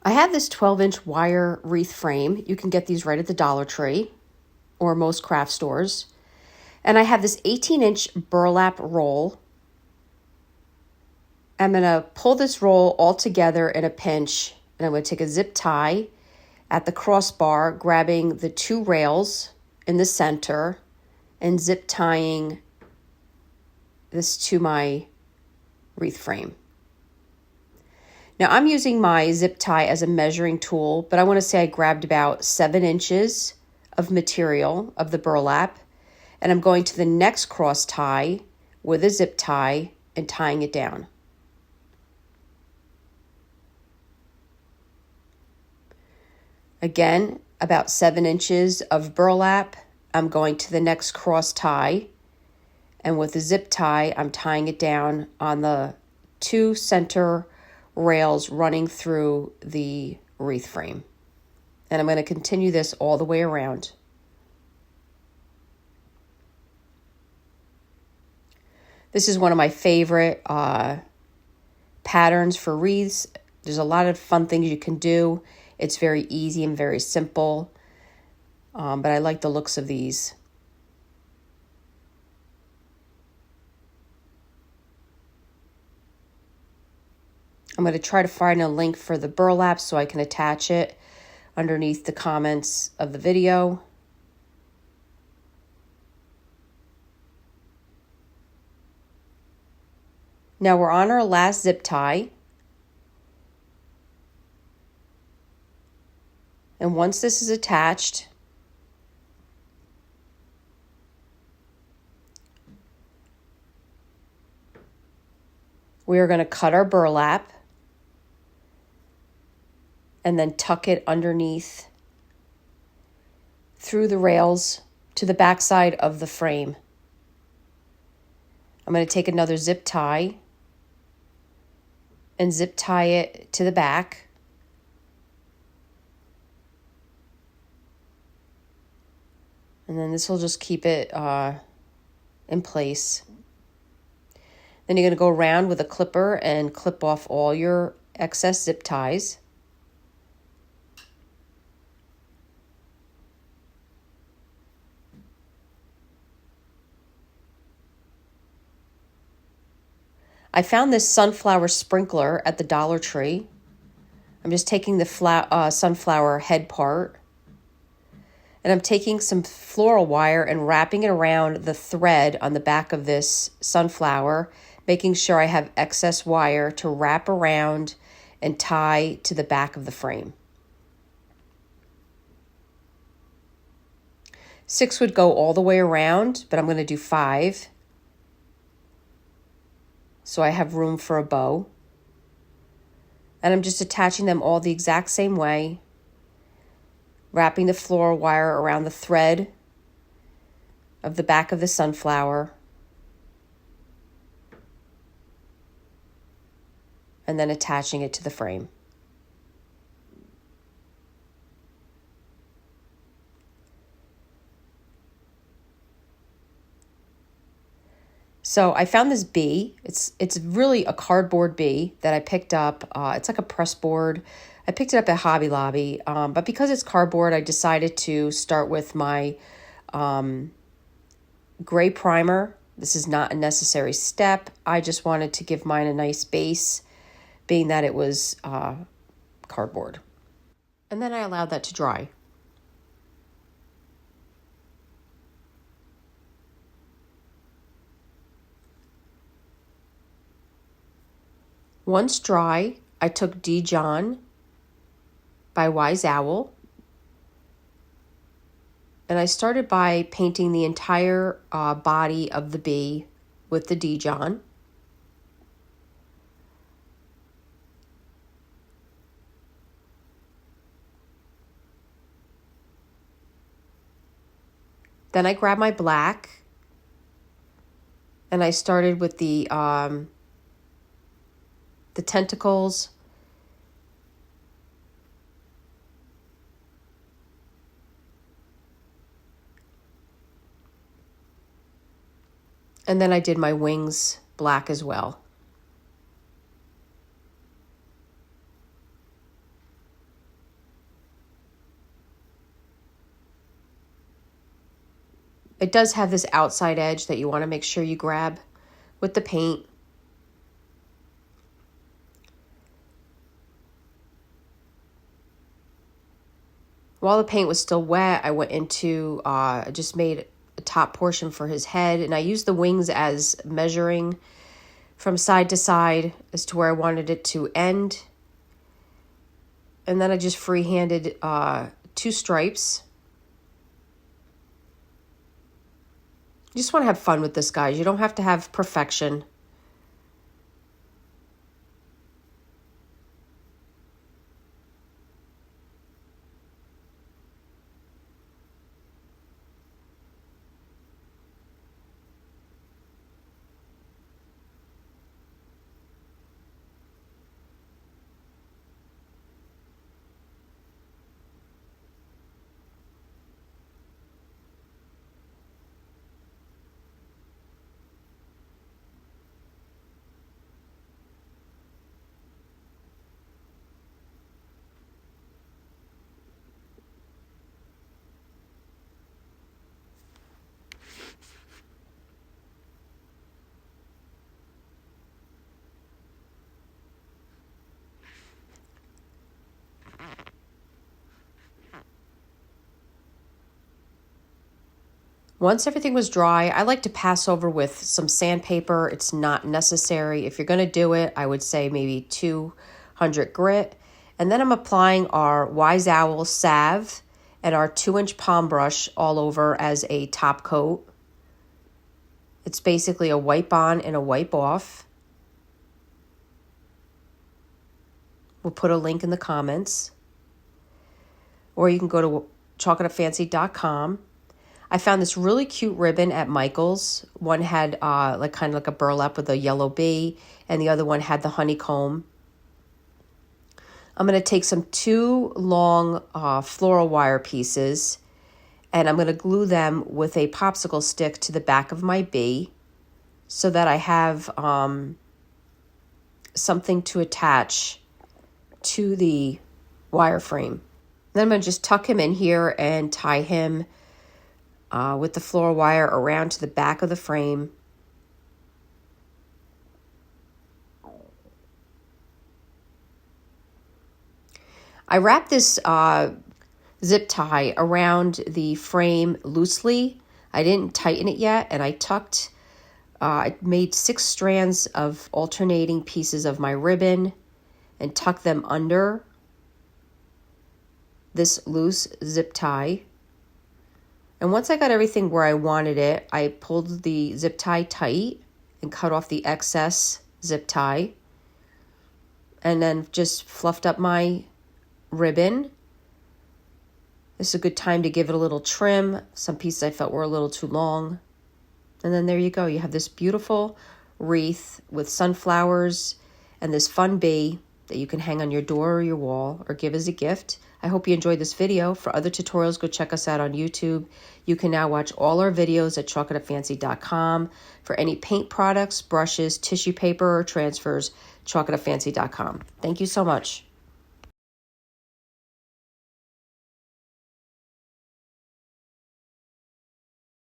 I have this 12-inch wire wreath frame. You can get these right at the Dollar Tree or most craft stores. And I have this 18-inch burlap roll. I'm going to pull this roll all together in a pinch, and I'm going to take a zip tie at the crossbar, grabbing the two rails in the center and zip tying this to my wreath frame. Now I'm using my zip tie as a measuring tool, but I want to say I grabbed about 7 inches of material of the burlap, and I'm going to the next cross tie with a zip tie and tying it down. Again, about 7 inches of burlap. I'm going to the next cross tie, and with the zip tie, I'm tying it down on the 2 center rails running through the wreath frame. And I'm going to continue this all the way around. This is one of my favorite patterns for wreaths. There's a lot of fun things you can do. It's very easy and very simple, but I like the looks of these. I'm going to try to find a link for the burlap so I can attach it underneath the comments of the video. Now we're on our last zip tie. And once this is attached, we are going to cut our burlap and then tuck it underneath through the rails to the back side of the frame. I'm going to take another zip tie and zip tie it to the back. And then this will just keep it in place. Then you're going to go around with a clipper and clip off all your excess zip ties. I found this sunflower sprinkler at the Dollar Tree. I'm just taking the sunflower head part, and I'm taking some floral wire and wrapping it around the thread on the back of this sunflower, making sure I have excess wire to wrap around and tie to the back of the frame. 6 would go all the way around, but I'm going to do 5. So I have room for a bow. And I'm just attaching them all the exact same way, wrapping the floral wire around the thread of the back of the sunflower, and then attaching it to the frame. So I found this bee. It's really a cardboard bee that I picked up. It's like a press board. I picked it up at Hobby Lobby, but because it's cardboard, I decided to start with my gray primer. This is not a necessary step. I just wanted to give mine a nice base, being that it was cardboard. And then I allowed that to dry. Once dry, I took Dijon by Wise Owl, and I started by painting the entire body of the bee with the Dijon. Then I grabbed my black, and I started with the tentacles, and then I did my wings black as well. It does have this outside edge that you want to make sure you grab with the paint. While the paint was still wet, I went into, just made a top portion for his head, and I used the wings as measuring from side to side as to where I wanted it to end. And then I just freehanded 2 stripes. You just want to have fun with this, guys. You don't have to have perfection. Once everything was dry, I like to pass over with some sandpaper. It's not necessary. If you're going to do it, I would say maybe 200 grit. And then I'm applying our Wise Owl salve and our 2-inch palm brush all over as a top coat. It's basically a wipe on and a wipe off. We'll put a link in the comments. Or you can go to chalkitupfancy.com. I found this really cute ribbon at Michael's. One had kind of like a burlap with a yellow bee, and the other one had the honeycomb. I'm going to take some 2 long floral wire pieces, and I'm going to glue them with a popsicle stick to the back of my bee so that I have something to attach to the wire frame. Then I'm going to just tuck him in here and tie him with the floral wire around to the back of the frame. I wrapped this zip tie around the frame loosely. I didn't tighten it yet, and I made 6 strands of alternating pieces of my ribbon and tucked them under this loose zip tie. And once I got everything where I wanted it, I pulled the zip tie tight and cut off the excess zip tie. And then just fluffed up my ribbon. This is a good time to give it a little trim. Some pieces I felt were a little too long. And then there you go. You have this beautiful wreath with sunflowers and this fun bee that you can hang on your door or your wall or give as a gift. I hope you enjoyed this video. For other tutorials, go check us out on YouTube. You can now watch all our videos at chalkitupfancy.com. For any paint products, brushes, tissue paper, or transfers, chalkitupfancy.com. Thank you so much.